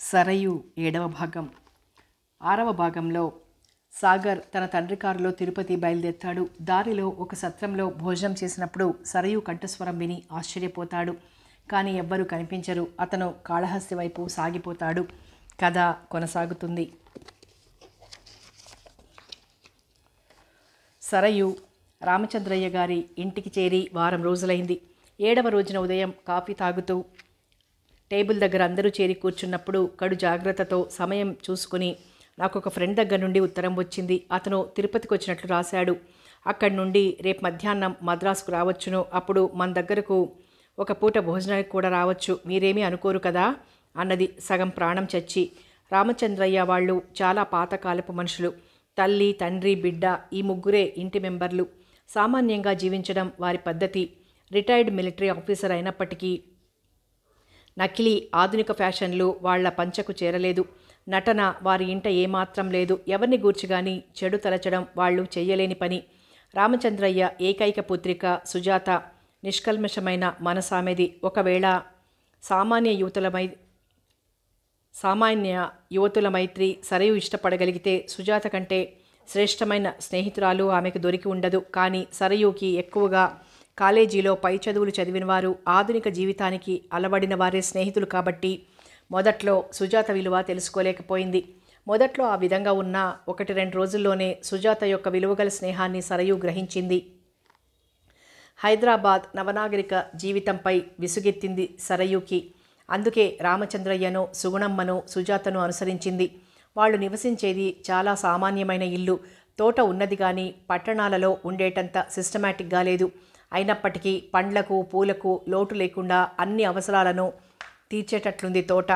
సరయు 7వ భాగం. 6వ భాగంలో సాగర్ తన తండ్రి కారులో తిరుపతి బయలుదేరుతాడు. దారిలో ఒక సత్రంలో భోజనం చేసినప్పుడు సరయు కంఠస్వరం విని ఆశ్చర్యపోతాడు. కానీ ఎవ్వరూ కనిపించరు. అతను కాళహస్తి వైపు సాగిపోతాడు. కథ కొనసాగుతుంది. సరయు రామచంద్రయ్య గారి ఇంటికి చేరి వారం రోజులైంది. 7వ రోజున ఉదయం కాఫీ తాగుతూ టేబుల్ దగ్గర అందరూ చేరి కూర్చున్నప్పుడు కడు జాగ్రత్తతో సమయం చూసుకుని నాకు ఒక ఫ్రెండ్ దగ్గర నుండి ఉత్తరం వచ్చింది. అతను తిరుపతికి వచ్చినట్లు రాశాడు. అక్కడి నుండి రేపు మధ్యాహ్నం మద్రాసుకు రావచ్చును. అప్పుడు మన దగ్గరకు ఒక పూట భోజనానికి కూడా రావచ్చు. మీరేమీ అనుకోరు కదా అన్నది సగం ప్రాణం చచ్చి. రామచంద్రయ్య వాళ్ళు చాలా పాతకాలపు మనుషులు. తల్లి, తండ్రి, బిడ్డ ఈ ముగ్గురే ఇంటి మెంబర్లు. సామాన్యంగా జీవించడం వారి పద్ధతి. రిటైర్డ్ మిలిటరీ ఆఫీసర్ అయినప్పటికీ నకిలీ ఆధునిక ఫ్యాషన్లు వాళ్ల పంచకు చేరలేదు. నటన వారి ఇంట ఏమాత్రం లేదు. ఎవరిని గూర్చి కానీ చెడు తలచడం వాళ్ళు చెయ్యలేని పని. రామచంద్రయ్య ఏకైక పుత్రిక సుజాత నిష్కల్మషమైన మనసామెది. ఒకవేళ సామాన్య యువతుల మైత్రి సరయు ఇష్టపడగలిగితే సుజాత కంటే శ్రేష్టమైన స్నేహితురాలు ఆమెకు దొరికి ఉండదు. కానీ సరయుకి ఎక్కువగా కాలేజీలో పై చదువులు చదివిన వారు, ఆధునిక జీవితానికి అలవడిన వారే స్నేహితులు కాబట్టి మొదట్లో సుజాత విలువ తెలుసుకోలేకపోయింది. మొదట్లో ఆ విధంగా ఉన్న 1-2 రోజుల్లోనే సుజాత యొక్క విలువగల స్నేహాన్ని సరయు గ్రహించింది. హైదరాబాద్ నవనాగరిక జీవితంపై విసుగెత్తింది సరయుకి. అందుకే రామచంద్రయ్యను, సుగుణమ్మను, సుజాతను అనుసరించింది. వాళ్ళు నివసించేది చాలా సామాన్యమైన ఇల్లు. తోట ఉన్నది కానీ పట్టణాలలో ఉండేటంత సిస్టమేటిక్గా లేదు. అయినప్పటికీ పండ్లకు, పూలకు లోటు లేకుండా అన్ని అవసరాలను తీర్చేటట్లుంది తోట.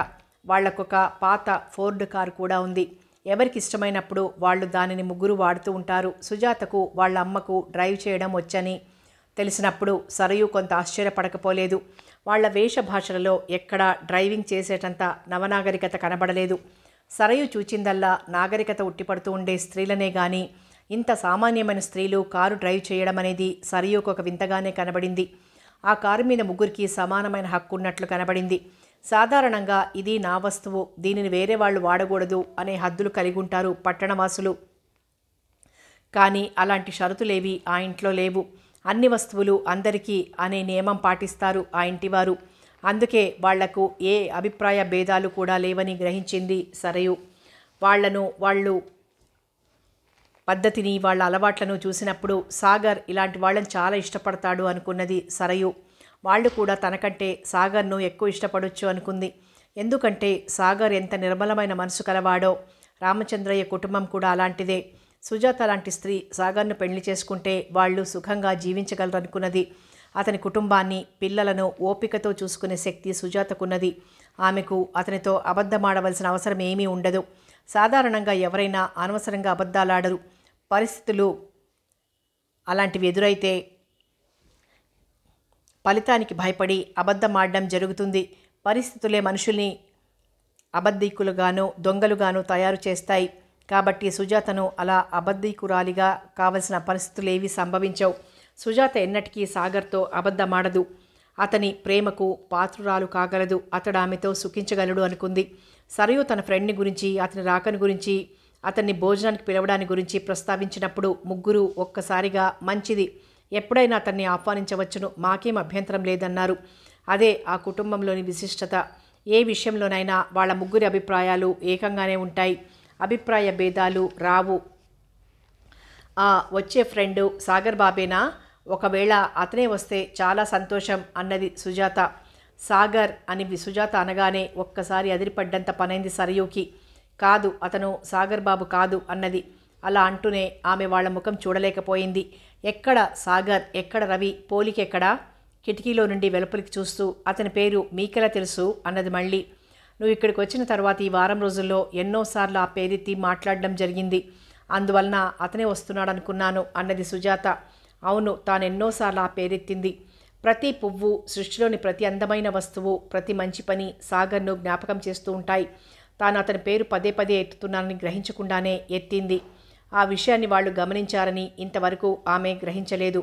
వాళ్లకొక పాత ఫోర్డ్ కారు కూడా ఉంది. ఎవరికి ఇష్టమైనప్పుడు వాళ్ళు దానిని ముగ్గురు వాడుతూ ఉంటారు. సుజాతకు వాళ్ళ అమ్మకు డ్రైవ్ చేయడం వచ్చని తెలిసినప్పుడు సరయు కొంత ఆశ్చర్యపడకపోలేదు. వాళ్ల వేషభాషలలో ఎక్కడా డ్రైవింగ్ చేసేటంత నవనాగరికత కనబడలేదు. సరయు చూచిందల్లా నాగరికత ఉట్టిపడుతూ ఉండే స్త్రీలనే గాని ఇంత సామాన్యమైన స్త్రీలు కారు డ్రైవ్ చేయడం అనేది సరయుకు ఒక వింతగానే కనబడింది. ఆ కారు మీద ముగ్గురికి సమానమైన హక్కు ఉన్నట్లు కనబడింది. సాధారణంగా ఇది నా వస్తువు, దీనిని వేరే వాళ్ళు వాడకూడదు అనే హద్దులు కలిగి ఉంటారు పట్టణవాసులు. కానీ అలాంటి షరతులేవి ఆ ఇంట్లో లేవు. అన్ని వస్తువులు అందరికీ అనే నియమం పాటిస్తారు ఆ ఇంటివారు. అందుకే వాళ్లకు ఏ అభిప్రాయ భేదాలు కూడా లేవని గ్రహించింది సరయు. వాళ్ళు పద్ధతిని, వాళ్ళ అలవాట్లను చూసినప్పుడు సాగర్ ఇలాంటి వాళ్ళని చాలా ఇష్టపడతాడు అనుకున్నది సరయు. వాళ్ళు కూడా తనకంటే సాగర్ను ఎక్కువ ఇష్టపడొచ్చు అనుకుంది. ఎందుకంటే సాగర్ ఎంత నిర్మలమైన మనసు కలవాడో. రామచంద్రయ్య కుటుంబం కూడా అలాంటిదే. సుజాత లాంటి స్త్రీ సాగర్ను పెళ్లి చేసుకుంటే వాళ్ళు సుఖంగా జీవించగలరనుకున్నది. అతని కుటుంబాన్ని, పిల్లలను ఓపికతో చూసుకునే శక్తి సుజాతకున్నది. ఆమెకు అతనితో అబద్ధమాడవలసిన అవసరం ఏమీ ఉండదు. సాధారణంగా ఎవరైనా అనవసరంగా అబద్ధాలాడరు. పరిస్థితులు అలాంటివి ఎదురైతే ఫలితానికి భయపడి అబద్ధమాడడం జరుగుతుంది. పరిస్థితులే మనుషుల్ని అబద్ధికులుగాను, దొంగలుగాను తయారు చేస్తాయి. కాబట్టి సుజాతను అలా అబద్ధికురాలిగా కావలసిన పరిస్థితులేవి సంభవించవు. సుజాత ఎన్నటికీ సాగర్తో అబద్ధమాడదు. అతని ప్రేమకు పాత్రురాలు కాగలదు. అతడు ఆమెతో సుఖించగలడు అనుకుంది. సరయు తన ఫ్రెండ్ని గురించి, అతని రాకని గురించి, అతన్ని భోజనానికి పిలవడానికి గురించి ప్రస్తావించినప్పుడు ముగ్గురు ఒక్కసారిగా మంచిది, ఎప్పుడైనా అతన్ని ఆహ్వానించవచ్చును, మాకేం అభ్యంతరం లేదన్నారు. అదే ఆ కుటుంబంలోని విశిష్టత. ఏ విషయంలోనైనా వాళ్ళ ముగ్గురి అభిప్రాయాలు ఏకంగానే ఉంటాయి. అభిప్రాయ భేదాలు రావు. వచ్చే ఫ్రెండు సాగర్ బాబేనా? ఒకవేళ అతనే వస్తే చాలా సంతోషం అన్నది సుజాత. సాగర్ అని సుజాత అనగానే ఒక్కసారి అదిరిపడ్డంత పనైంది సరయుకి. కాదు, అతను సాగర్ బాబు కాదు అన్నది. అలా అంటూనే ఆమె వాళ్ళ ముఖం చూడలేకపోయింది. ఎక్కడ సాగర్, ఎక్కడ రవి, పోలికెక్కడా? కిటికీలో నుండి వెలుపలికి చూస్తూ అతని పేరు మీకెలా తెలుసు అన్నది మళ్ళీ. నువ్వు ఇక్కడికి వచ్చిన తర్వాత ఈ వారం రోజుల్లో ఎన్నోసార్లు ఆ పేరెత్తి మాట్లాడడం జరిగింది. అందువలన అతనే వస్తున్నాడనుకున్నాను అన్నది సుజాత. అవును, తాను ఎన్నోసార్లు ఆ పేరెత్తింది. ప్రతి పువ్వు, సృష్టిలోని ప్రతి అందమైన వస్తువు, ప్రతి మంచి పని సాగర్ను జ్ఞాపకం చేస్తూ ఉంటాయి. తాను అతని పేరు పదే పదే ఎత్తుతున్నానని గ్రహించకుండానే ఎత్తింది. ఆ విషయాన్ని వాళ్ళు గమనించారని ఇంతవరకు ఆమె గ్రహించలేదు.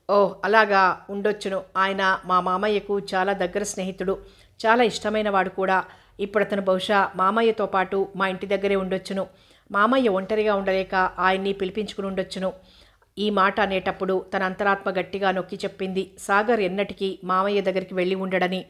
ఓహ్, అలాగా ఉండొచ్చును. ఆయన మా మామయ్యకు చాలా దగ్గర స్నేహితుడు, చాలా ఇష్టమైన వాడు కూడా. ఇప్పుడు అతను బహుశా మామయ్యతో పాటు మా ఇంటి దగ్గరే ఉండొచ్చును. మామయ్య ఒంటరిగా ఉండలేక ఆయన్ని పిలిపించుకుని ఉండొచ్చును. ఈ మాట అనేటప్పుడు తన అంతరాత్మ గట్టిగా నొక్కి చెప్పింది సాగర్ ఎన్నటికీ మామయ్య దగ్గరికి వెళ్ళి ఉండడని.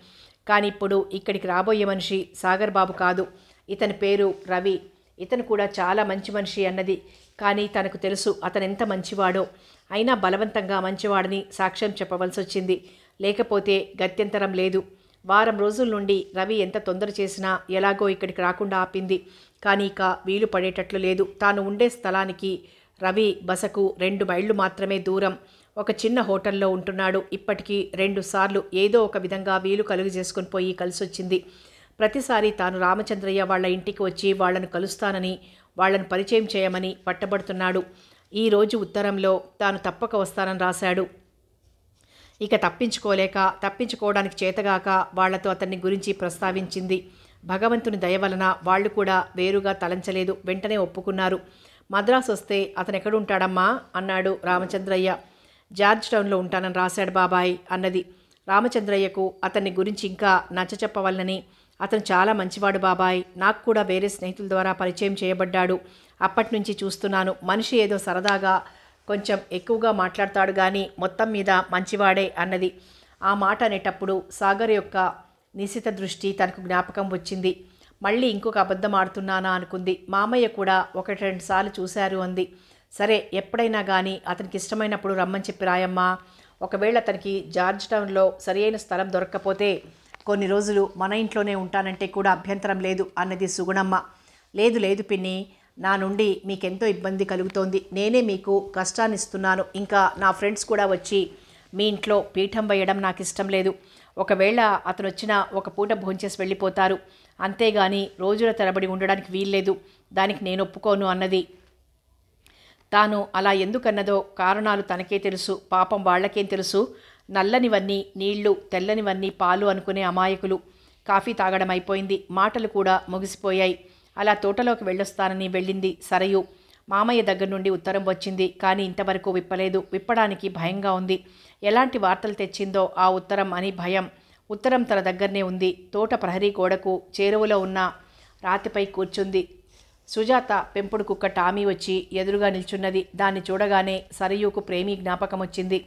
కానీ ఇప్పుడు ఇక్కడికి రాబోయే మనిషి సాగర్ బాబు కాదు, ఇతని పేరు రవి. ఇతను కూడా చాలా మంచి మనిషి అన్నది. కానీ తనకు తెలుసు అతనెంత మంచివాడో. అయినా బలవంతంగా మంచివాడని సాక్ష్యం చెప్పవలసి వచ్చింది. లేకపోతే గత్యంతరం లేదు. వారం రోజుల నుండి రవి ఎంత తొందర చేసినా ఎలాగో ఇక్కడికి రాకుండా ఆపింది. కానీ ఇక వీలు పడేటట్లు లేదు. తాను ఉండే స్థలానికి రవి బసకు 2 మైళ్ళు మాత్రమే దూరం. ఒక చిన్న హోటల్లో ఉంటున్నాడు. ఇప్పటికీ 2 సార్లు ఏదో ఒక విధంగా వీలు కలుగు చేసుకుని పోయి కలిసొచ్చింది. ప్రతిసారి తాను రామచంద్రయ్య వాళ్ళ ఇంటికి వచ్చి వాళ్లను కలుస్తానని, వాళ్లను పరిచయం చేయమని పట్టబడుతున్నాడు. ఈరోజు ఉత్తరంలో తాను తప్పక వస్తానని రాశాడు. ఇక తప్పించుకోవడానికి చేతగాక వాళ్లతో అతన్ని గురించి ప్రస్తావించింది. భగవంతుని దయ వలన వాళ్ళు కూడా వేరుగా తలంచలేదు. వెంటనే ఒప్పుకున్నారు. మద్రాసు వస్తే అతను ఎక్కడుంటాడమ్మా అన్నాడు రామచంద్రయ్య. జార్జ్ టౌన్లో ఉంటానని రాశాడు బాబాయ్ అన్నది. రామచంద్రయ్యకు అతన్ని గురించి ఇంకా నచ్చచెప్పవలనని, అతను చాలా మంచివాడు బాబాయ్, నాకు కూడా వేరే స్నేహితుల ద్వారా పరిచయం చేయబడ్డాడు. అప్పటినుంచి చూస్తున్నాను. మనిషి ఏదో సరదాగా కొంచెం ఎక్కువగా మాట్లాడతాడు కానీ మొత్తం మీద మంచివాడే అన్నది. ఆ మాట అనేటప్పుడు సాగర్ యొక్క నిశిత దృష్టి తనకు జ్ఞాపకం వచ్చింది. మళ్ళీ ఇంకొక అబద్ధం ఆడుతున్నానా అనుకుంది. మామయ్య కూడా 1-2 సార్లు చూశారు అంది. సరే, ఎప్పుడైనా కానీ అతనికి ఇష్టమైనప్పుడు రమ్మని చెప్పి రాయమ్మా. ఒకవేళ అతనికి జార్జ్ టౌన్లో సరియైన స్థలం దొరక్కపోతే కొన్ని రోజులు మన ఇంట్లోనే ఉంటానంటే కూడా అభ్యంతరం లేదు అన్నది సుగుణమ్మ. లేదు లేదు పిన్ని, నా నుండి మీకెంతో ఇబ్బంది కలుగుతోంది. నేనే మీకు కష్టాన్ని ఇస్తున్నాను. ఇంకా నా ఫ్రెండ్స్ కూడా వచ్చి మీ ఇంట్లో పీఠం వేయడం నాకు ఇష్టం లేదు. ఒకవేళ అతను వచ్చినా ఒక పూట భోంచేసి వెళ్ళిపోతారు. అంతేగాని రోజుల తరబడి ఉండడానికి వీల్లేదు. దానికి నేను ఒప్పుకోను అన్నది. తాను అలా ఎందుకన్నదో కారణాలు తనకే తెలుసు. పాపం వాళ్లకేం తెలుసు? నల్లనివన్నీ నీళ్లు, తెల్లనివన్నీ పాలు అనుకునే అమాయకులు. కాఫీ తాగడం అయిపోయింది. మాటలు కూడా ముగిసిపోయాయి. అలా తోటలోకి వెళ్ళొస్తానని వెళ్ళింది సరయు. మామయ్య దగ్గర నుండి ఉత్తరం వచ్చింది. కానీ ఇంతవరకు విప్పలేదు. విప్పడానికి భయంగా ఉంది. ఎలాంటి వార్తలు తెచ్చిందో ఆ ఉత్తరం అని భయం. ఉత్తరం తన దగ్గరనే ఉంది. తోట ప్రహరీ గోడకు చేరువలో ఉన్న రాతిపై కూర్చుంది. సుజాత పెంపుడు కుక్క టామీ వచ్చి ఎదురుగా నిల్చున్నది. దాన్ని చూడగానే సరయుకు ప్రేమి జ్ఞాపకం వచ్చింది.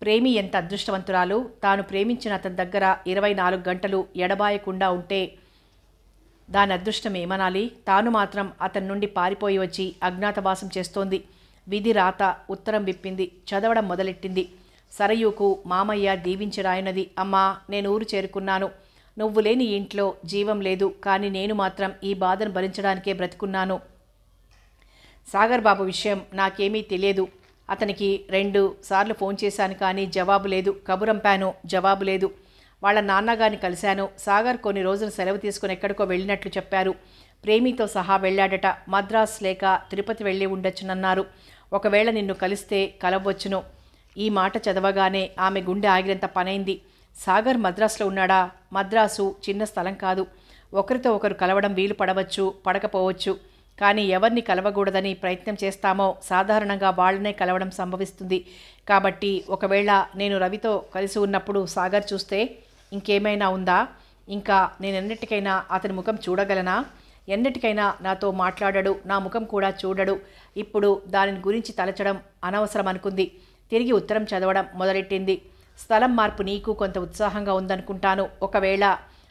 ప్రేమి ఎంత అదృష్టవంతురాలు. తాను ప్రేమించిన అతని దగ్గర 24 గంటలు ఎడబాయకుండా ఉంటే దాని అదృష్టం ఏమనాలి? తాను మాత్రం అతని నుండి పారిపోయి వచ్చి అజ్ఞాతవాసం చేస్తోంది. విధి రాత. ఉత్తరం విప్పింది. చదవడం మొదలెట్టింది. సరయుకు మామయ్య దీవించి రాయనది. అమ్మా, నేను ఊరు చేరుకున్నాను. నువ్వు లేని ఇంట్లో జీవం లేదు. కానీ నేను మాత్రం ఈ బాధను భరించడానికే బ్రతికున్నాను. సాగర్ బాబు విషయం నాకేమీ తెలియదు. అతనికి 2 సార్లు ఫోన్ చేశాను కానీ జవాబు లేదు. కబురంపాను, జవాబు లేదు. వాళ్ళ నాన్నగారిని కలిశాను. సాగర్ కొన్ని రోజులు సెలవు తీసుకుని ఎక్కడికో వెళ్ళినట్లు చెప్పారు. ప్రేమితో సహా వెళ్ళాడట. మద్రాస్ లేక తిరుపతి వెళ్ళి ఉండొచ్చునన్నారు. ఒకవేళ నిన్ను కలిస్తే కలవచ్చును. ఈ మాట చదవగానే ఆమె గుండె ఆగినంత పనైంది. సాగర్ మద్రాసులో ఉన్నాడా? మద్రాసు చిన్న స్థలం కాదు. ఒకరితో ఒకరు కలవడం వీలు పడవచ్చు, పడకపోవచ్చు. కానీ ఎవరిని కలవకూడదని ప్రయత్నం చేస్తామో సాధారణంగా వాళ్ళనే కలవడం సంభవిస్తుంది. కాబట్టి ఒకవేళ నేను రవితో కలిసి ఉన్నప్పుడు సాగర్ చూస్తే ఇంకేమైనా ఉందా? ఇంకా నేనెన్నటికైనా అతని ముఖం చూడగలనా? ఎన్నటికైనా నాతో మాట్లాడడు, నా ముఖం కూడా చూడడు. ఇప్పుడు దాని గురించి తలచడం అనవసరం అనుకుంది. తిరిగి ఉత్తరం చదవడం మొదలెట్టింది. స్థలం మార్పు నీకు కొంత ఉత్సాహంగా ఉందనుకుంటాను. ఒకవేళ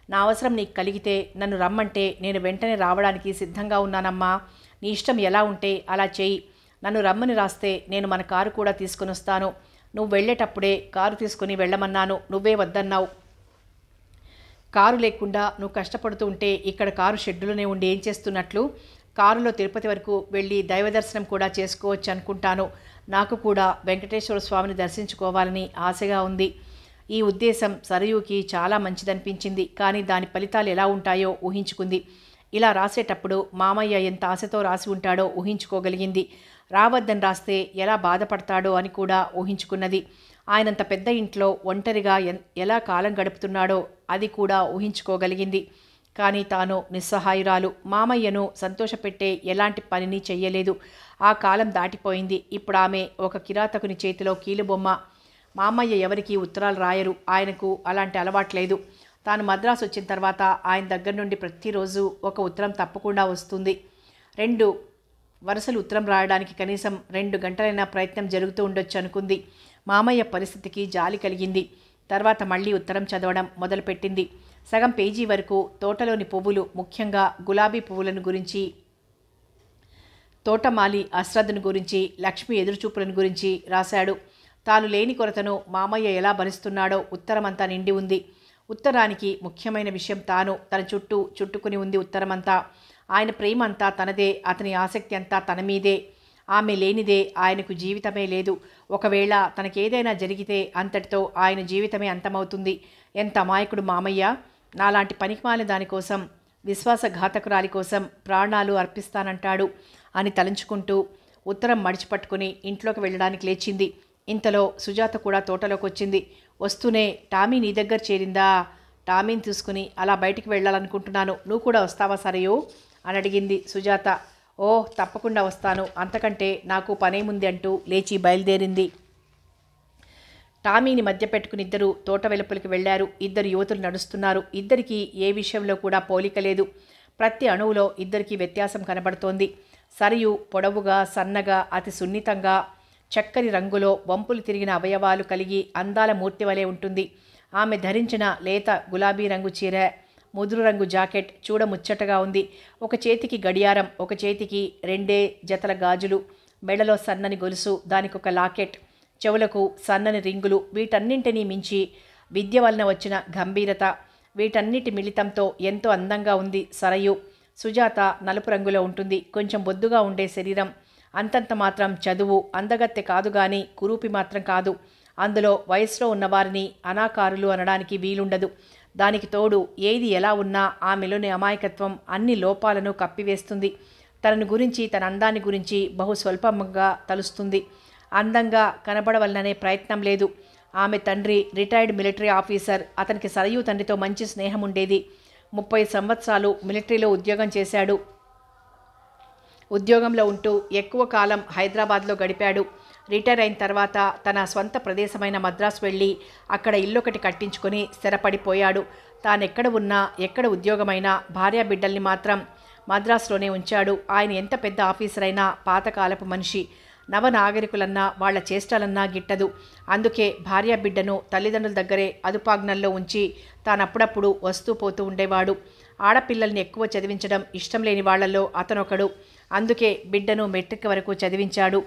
నా అవసరం నీకు కలిగితే నన్ను రమ్మంటే నేను వెంటనే రావడానికి సిద్ధంగా ఉన్నానమ్మా. నీ ఇష్టం ఎలా ఉంటే అలా చేయి. నన్ను రమ్మని రాస్తే నేను మన కారు కూడా తీసుకుని వస్తాను. నువ్వు వెళ్ళేటప్పుడే కారు తీసుకుని వెళ్ళమన్నాను. నువ్వే వద్దన్నావు. కారు లేకుండా నువ్వు కష్టపడుతూ ఉంటే ఇక్కడ కారు షెడ్డులోనే ఉండి ఏం చేస్తున్నట్లు? కారులో తిరుపతి వరకు వెళ్ళి దైవదర్శనం కూడా చేసుకోవచ్చు అనుకుంటాను. నాకు కూడా వెంకటేశ్వర స్వామిని దర్శించుకోవాలని ఆశగా ఉంది. ఈ ఉద్దేశం సరయుకి చాలా మంచిదనిపించింది. కానీ దాని ఫలితాలు ఎలా ఉంటాయో ఊహించుకుంది. ఇలా రాసేటప్పుడు మామయ్య ఎంత ఆశతో రాసి ఉంటాడో ఊహించుకోగలిగింది. రావద్దని రాస్తే ఎలా బాధపడతాడో అని కూడా ఊహించుకున్నది. ఆయనంత పెద్ద ఇంట్లో ఒంటరిగా ఎలా కాలం గడుపుతున్నాడో అది కూడా ఊహించుకోగలిగింది. కానీ తాను నిస్సహాయురాలు. మామయ్యను సంతోషపెట్టే ఎలాంటి పనిని చెయ్యలేదు. ఆ కాలం దాటిపోయింది. ఇప్పుడు ఆమె ఒక కిరాతకుని చేతిలో కీలుబొమ్మ. మామయ్య ఎవరికి ఉత్తరాలు రాయరు. ఆయనకు అలాంటి అలవాట్లేదు. తాను మద్రాసు వచ్చిన తర్వాత ఆయన దగ్గర నుండి ప్రతిరోజు ఒక ఉత్తరం తప్పకుండా వస్తుంది. 2 వరుసలు ఉత్తరం రాయడానికి కనీసం 2 గంటలైనా ప్రయత్నం జరుగుతూ ఉండొచ్చు అనుకుంది. మామయ్య పరిస్థితికి జాలి కలిగింది. తర్వాత మళ్ళీ ఉత్తరం చదవడం మొదలుపెట్టింది. సగం పేజీ వరకు తోటలోని పువ్వులు, ముఖ్యంగా గులాబీ పువ్వులను గురించి, తోటమాలి అశ్రద్ధను గురించి, లక్ష్మి ఎదురుచూపులను గురించి రాశాడు. తాను లేని కొరతను మామయ్య ఎలా భరిస్తున్నాడో ఉత్తరమంతా నిండి ఉంది. ఉత్తరానికి ముఖ్యమైన విషయం తాను తన చుట్టూ చుట్టుకుని ఉంది. ఉత్తరమంతా ఆయన ప్రేమ అంతా తనదే, అతని ఆసక్తి అంతా తన మీదే. ఆమె లేనిదే ఆయనకు జీవితమే లేదు. ఒకవేళ తనకేదైనా జరిగితే అంతటితో ఆయన జీవితమే అంతమవుతుంది. ఎంత అమాయకుడు మామయ్య! నాలాంటి పనికిమాలిన దానికోసం, విశ్వాసఘాతకురాలి కోసం ప్రాణాలు అర్పిస్తానంటాడు అని తలంచుకుంటూ ఉత్తరం మడిచిపట్టుకుని ఇంట్లోకి వెళ్ళడానికి లేచింది. ఇంతలో సుజాత కూడా తోటలోకి వచ్చింది. వస్తూనే, టామీ నీ దగ్గర చేరిందా? టామీని తీసుకుని అలా బయటికి వెళ్ళాలనుకుంటున్నాను, నువ్వు కూడా వస్తావా సరయూ అని అడిగింది సుజాత. ఓ, తప్పకుండా వస్తాను, అంతకంటే నాకు పనేముంది అంటూ లేచి బయలుదేరింది. టామీని మధ్య పెట్టుకుని ఇద్దరు తోట వెలుపలికి వెళ్లారు. 2 యువతులు నడుస్తున్నారు. ఇద్దరికీ ఏ విషయంలో కూడా పోలిక లేదు. ప్రతి అణువులో ఇద్దరికీ వ్యత్యాసం కనబడుతోంది. సరియు పొడవుగా, సన్నగా, అతి సున్నితంగా, చక్కని రంగులో వంపులు తిరిగిన అవయవాలు కలిగి అందాల మూర్తి వలె ఉంటుంది. ఆమె ధరించిన లేత గులాబీ రంగు చీర, ముదురు రంగు జాకెట్ చూడముచ్చటగా ఉంది. ఒక చేతికి గడియారం, ఒక చేతికి 2 జతల గాజులు, మెడలో సన్నని గొలుసు, దానికొక లాకెట్, చెవులకు సన్నని రింగులు. వీటన్నింటినీ మించి విద్య వలన వచ్చిన గంభీరత, వీటన్నిటి మిళితంతో ఎంతో అందంగా ఉంది సరయు. సుజాత నలుపు రంగులో ఉంటుంది. కొంచెం బొద్దుగా ఉండే శరీరం, అంతంత మాత్రం చదువు, అందగత్తె కాదు గాని కురూపి మాత్రం కాదు. అందులో వయసులో ఉన్నవారిని అనాకారులు అనడానికి వీలుండదు. దానికి తోడు ఏది ఎలా ఉన్నా ఆమెలోని అమాయకత్వం అన్ని లోపాలను కప్పివేస్తుంది. తనను గురించి, తన అందాన్ని గురించి బహు స్వల్పంగా తలుస్తుంది. అందంగా కనబడవలననే ప్రయత్నం లేదు. ఆమె తండ్రి రిటైర్డ్ మిలిటరీ ఆఫీసర్. అతనికి సరయూ తండ్రితో మంచి స్నేహం ఉండేది. 30 సంవత్సరాలు మిలిటరీలో ఉద్యోగం చేశాడు. ఉద్యోగంలో ఉంటూ ఎక్కువ కాలం హైదరాబాద్లో గడిపాడు. రిటైర్ అయిన తర్వాత తన స్వంత ప్రదేశమైన మద్రాసు వెళ్ళి అక్కడ ఇల్లొకటి కట్టించుకొని స్థిరపడిపోయాడు. తానెక్కడ ఉన్నా, ఎక్కడ ఉద్యోగమైనా భార్యాబిడ్డల్ని మాత్రం మద్రాసులోనే ఉంచాడు. ఆయన ఎంత పెద్ద ఆఫీసర్ అయినా పాతకాలపు మనిషి. నవనాగరికులన్నా వాళ్ల చేష్టలన్నా గిట్టదు. అందుకే భార్యాబిడ్డను తల్లిదండ్రుల దగ్గరే అదుపాజ్ఞల్లో ఉంచి తానప్పుడప్పుడు వస్తూ పోతూ ఉండేవాడు. ఆడపిల్లల్ని ఎక్కువ చదివించడం ఇష్టం లేని వాళ్లలో అతనొకడు. అందుకే బిడ్డను మెట్రిక్ వరకు చదివించాడు.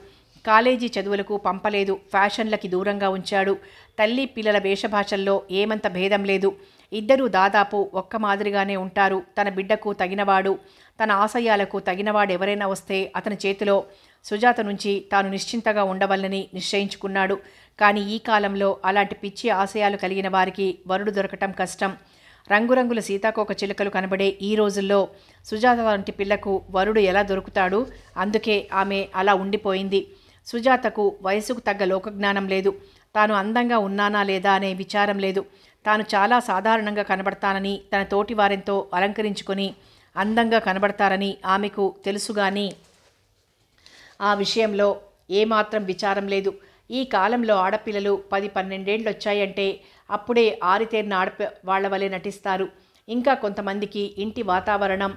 కాలేజీ చదువులకు పంపలేదు. ఫ్యాషన్లకి దూరంగా ఉంచాడు. తల్లి పిల్లల వేషభాషల్లో ఏమంత భేదం లేదు. ఇద్దరూ దాదాపు ఒక్క మాదిరిగానే ఉంటారు. తన బిడ్డకు తగినవాడు, తన ఆశయాలకు తగినవాడెవరైనా వస్తే అతని చేతిలో సుజాత నుంచి తాను నిశ్చింతగా ఉండవల్లని నిశ్చయించుకున్నాడు. కానీ ఈ కాలంలో అలాంటి పిచ్చి ఆశయాలు కలిగిన వారికి వరుడు దొరకటం కష్టం. రంగురంగుల సీతాకోక చిలుకలు కనబడే ఈ రోజుల్లో సుజాత వంటి పిల్లకు వరుడు ఎలా దొరుకుతాడు? అందుకే ఆమె అలా ఉండిపోయింది. సుజాతకు వయసుకు తగ్గ లోకజ్ఞానం లేదు. తాను అందంగా ఉన్నానా లేదా అనే విచారం లేదు. తాను చాలా సాధారణంగా కనబడతానని, తన తోటి వారెంతో అలంకరించుకొని అందంగా కనబడతారని ఆమెకు తెలుసుగాని ఆ విషయంలో ఏమాత్రం విచారం లేదు. ఈ కాలంలో ఆడపిల్లలు 10-12 ఏళ్ళు వచ్చాయంటే అప్పుడే ఆరితేరిన వాళ్ల వలె నటిస్తారు. ఇంకా కొంతమందికి ఇంటి వాతావరణం,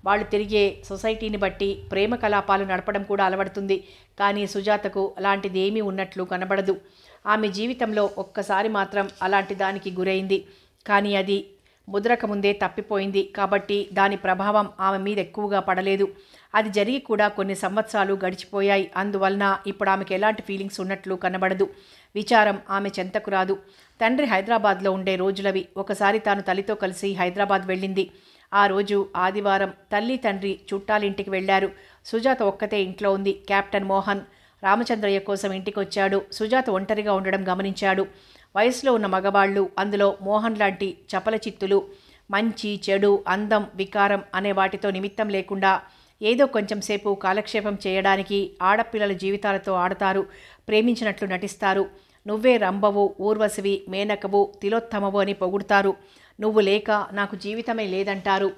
వాళ్ళు తిరిగే సొసైటీని బట్టి ప్రేమ కలాపాలు నడపడం కూడా అలవడుతుంది. కానీ సుజాతకు అలాంటిది ఏమీ ఉన్నట్లు కనబడదు. ఆమె జీవితంలో ఒక్కసారి మాత్రం అలాంటి దానికి గురైంది. కానీ అది ముద్రక ముందే తప్పిపోయింది. కాబట్టి దాని ప్రభావం ఆమె మీద ఎక్కువగా పడలేదు. అది జరిగి కూడా కొన్ని సంవత్సరాలు గడిచిపోయాయి. అందువలన ఇప్పుడు ఆమెకు ఎలాంటి ఫీలింగ్స్ ఉన్నట్లు కనబడదు. విచారం ఆమె చెంతకు రాదు. తండ్రి హైదరాబాద్లో ఉండే రోజులవి. ఒకసారి తాను తల్లితో కలిసి హైదరాబాద్ వెళ్ళింది. ఆ రోజు ఆదివారం. తల్లి తండ్రి చుట్టాలింటికి వెళ్లారు. సుజాత ఒక్కతే ఇంట్లో ఉంది. కెప్టెన్ మోహన్ రామచంద్రయ్య కోసం ఇంటికి వచ్చాడు. సుజాత ఒంటరిగా ఉండడం గమనించాడు. వయసులో ఉన్న మగవాళ్లు, అందులో మోహన్ లాంటి చపల చిత్తులు, మంచి చెడు, అందం, వికారం అనే వాటితో నిమిత్తం లేకుండా ఏదో కొంచెం సేపు కాలక్షేపం చేయడానికి ఆడపిల్లల జీవితాలతో ఆడతారు. ప్రేమించినట్లు నటిస్తారు. నువ్వే రంభవు, ఊర్వశివి, మేనకవు, తిలోత్తమవు అని పొగుడుతారు. నువ్వు లేక నాకు జీవితమే లేదంటారు.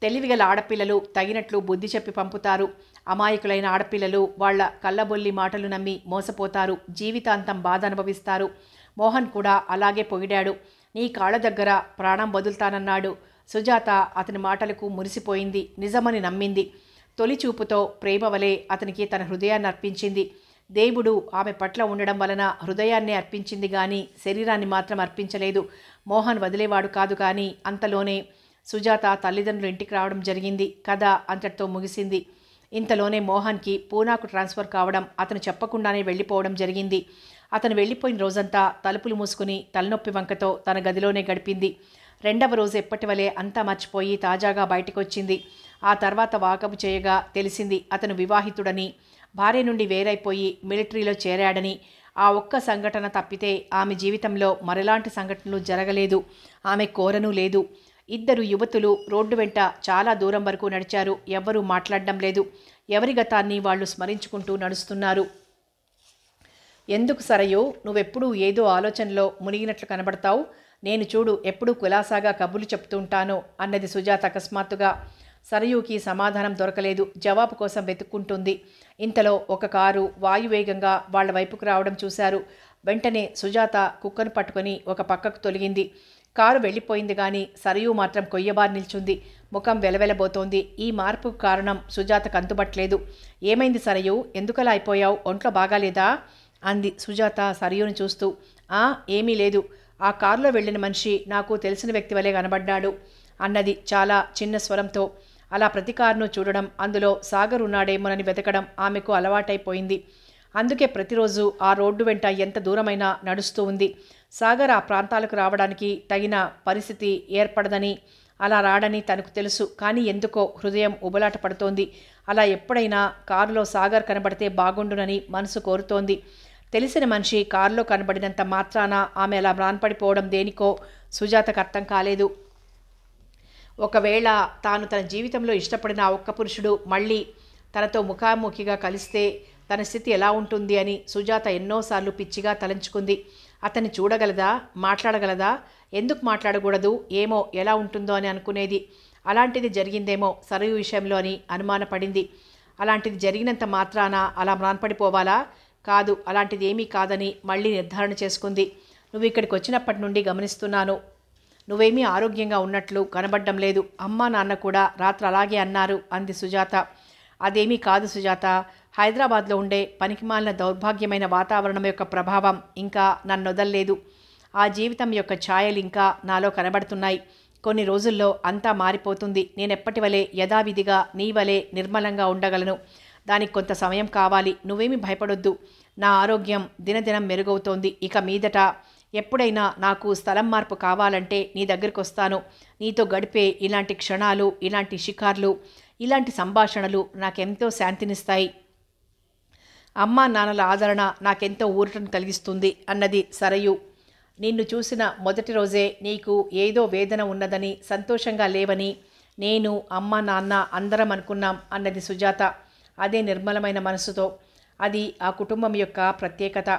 తెలివిగల ఆడపిల్లలు తగినట్లు బుద్ధి చెప్పి పంపుతారు. అమాయకులైన ఆడపిల్లలు వాళ్ల కళ్ళబొల్లి మాటలు నమ్మి మోసపోతారు. జీవితాంతం బాధ అనుభవిస్తారు. మోహన్ కూడా అలాగే పొగిడాడు. నీ కాళ్ళ దగ్గర ప్రాణం వదులుతానన్నాడు. సుజాత అతని మాటలకు మురిసిపోయింది. నిజమని నమ్మింది. తొలి చూపుతో ప్రేమ వలె అతనికి తన హృదయాన్ని అర్పించింది. దేవుడు ఆమె పట్ల ఉండడం వలన హృదయాన్నే అర్పించింది గాని శరీరాన్ని మాత్రం అర్పించలేదు. మోహన్ వదిలేవాడు కాదు. కానీ అంతలోనే సుజాత తల్లిదండ్రులు ఇంటికి రావడం జరిగింది. కథ అంతటితో ముగిసింది. ఇంతలోనే మోహన్కి పూనాకు ట్రాన్స్ఫర్ కావడం, అతను చెప్పకుండానే వెళ్ళిపోవడం జరిగింది. అతను వెళ్ళిపోయిన రోజంతా తలుపులు మూసుకుని తలనొప్పి వంకతో తన గదిలోనే గడిపింది. రెండవ రోజు ఎప్పటి వలె అంతా మర్చిపోయి తాజాగా బయటకొచ్చింది. ఆ తర్వాత వాకబు చేయగా తెలిసింది అతను వివాహితుడని, భార్య నుండి వేరైపోయి మిలిటరీలో చేరాడని. ఆ ఒక్క సంఘటన తప్పితే ఆమె జీవితంలో మరెలాంటి సంఘటనలు జరగలేదు. ఆమె కోరనూ లేదు. ఇద్దరు యువతులు రోడ్డు వెంట చాలా దూరం వరకు నడిచారు. ఎవ్వరూ మాట్లాడడం లేదు. ఎవరి గతాన్ని వాళ్ళు స్మరించుకుంటూ నడుస్తున్నారు. ఎందుకు సరయు, నువ్వెప్పుడూ ఏదో ఆలోచనలో మునిగినట్లు కనబడతావు. నేను చూడు ఎప్పుడూ కులాసాగా కబుర్లు చెప్తుంటాను అన్నది సుజాత అకస్మాత్తుగా. సరయుకి సమాధానం దొరకలేదు. జవాబు కోసం వెతుక్కుంటుంది. ఇంతలో ఒక కారు వాయువేగంగా వాళ్ల వైపుకు రావడం చూశారు. వెంటనే సుజాత కుక్కను పట్టుకొని ఒక పక్కకు తొలగింది. కారు వెళ్ళిపోయింది గాని సరయు మాత్రం కొయ్యబారి నిల్చుంది. ముఖం వెలవెలబోతోంది. ఈ మార్పుకు కారణం సుజాతకు అంతుబట్టలేదు. ఏమైంది సరయు, ఎందుకలా అయిపోయావు? ఒంట్లో బాగాలేదా అంది సుజాత సరయుని చూస్తూ. ఏమీ లేదు. ఆ కారులో వెళ్ళిన మనిషి నాకు తెలిసిన వ్యక్తి వలె కనబడ్డాడు అన్నది చాలా చిన్న స్వరంతో. అలా ప్రతి కారును చూడడం, అందులో సాగర్ ఉన్నాడేమోనని వెతకడం ఆమెకు అలవాటైపోయింది. అందుకే ప్రతిరోజు ఆ రోడ్డు వెంట ఎంత దూరమైనా నడుస్తూ ఉంది. సాగర్ ఆ ప్రాంతాలకు రావడానికి తగిన పరిస్థితి ఏర్పడదని, అలా రాడని తనకు తెలుసు. కానీ ఎందుకో హృదయం ఉబలాట పడుతోంది. అలా ఎప్పుడైనా కారులో సాగర్ కనబడితే బాగుండునని మనసు కోరుతోంది. తెలిసిన మనిషి కారులో కనబడినంత మాత్రాన ఆమె అలా మ్రాన్పడిపోవడం దేనికో సుజాతకు అర్థం కాలేదు. ఒకవేళ తాను తన జీవితంలో ఇష్టపడిన ఆ ఒక్క పురుషుడు మళ్ళీ తనతో ముఖాముఖిగా కలిస్తే తన స్థితి ఎలా ఉంటుంది అని సుజాత ఎన్నోసార్లు పిచ్చిగా తలంచుకుంది. అతన్ని చూడగలదా? మాట్లాడగలదా? ఎందుకు మాట్లాడకూడదు? ఏమో ఎలా ఉంటుందో అని అనుకునేది. అలాంటిది జరిగిందేమో సరయు విషయంలో అని అనుమానపడింది. అలాంటిది జరిగినంత మాత్రాన అలా మ్రాన్పడిపోవాలా? కాదు, అలాంటిది ఏమీ కాదని మళ్ళీ నిర్ధారణ చేసుకుంది. నువ్వు ఇక్కడికి వచ్చినప్పటి నుండి గమనిస్తున్నాను. నువ్వేమీ ఆరోగ్యంగా ఉన్నట్లు కనబడ్డం లేదు. అమ్మా నాన్న కూడా రాత్రి అలాగే అన్నారు అంది సుజాత. అదేమీ కాదు సుజాత. హైదరాబాద్లో ఉండే పనికిమాలిన దౌర్భాగ్యమైన వాతావరణం యొక్క ప్రభావం ఇంకా నన్నొదల్లేదు. ఆ జీవితం యొక్క ఛాయలు ఇంకా నాలో కనబడుతున్నాయి. కొన్ని రోజుల్లో అంతా మారిపోతుంది. నేనెప్పటి వలె యథావిధిగా నీ వలె నిర్మలంగా ఉండగలను. దానికి కొంత సమయం కావాలి. నువ్వేమీ భయపడొద్దు. నా ఆరోగ్యం దినదినం మెరుగవుతోంది. ఇక మీదట ఎప్పుడైనా నాకు స్థలం మార్పు కావాలంటే నీ దగ్గరికి వస్తాను. నీతో గడిపే ఇలాంటి క్షణాలు, ఇలాంటి షికార్లు, ఇలాంటి సంభాషణలు నాకెంతో శాంతినిస్తాయి. అమ్మా నాన్నల ఆదరణ నాకెంతో ఊరటను కలిగిస్తుంది అన్నది సరయు. నిన్ను చూసిన మొదటి రోజే నీకు ఏదో వేదన ఉన్నదని, సంతోషంగా లేవని నేను, అమ్మ నాన్న అందరం అనుకున్నాం అన్నది సుజాత అదే నిర్మలమైన మనసుతో. అది ఆ కుటుంబం యొక్క ప్రత్యేకత.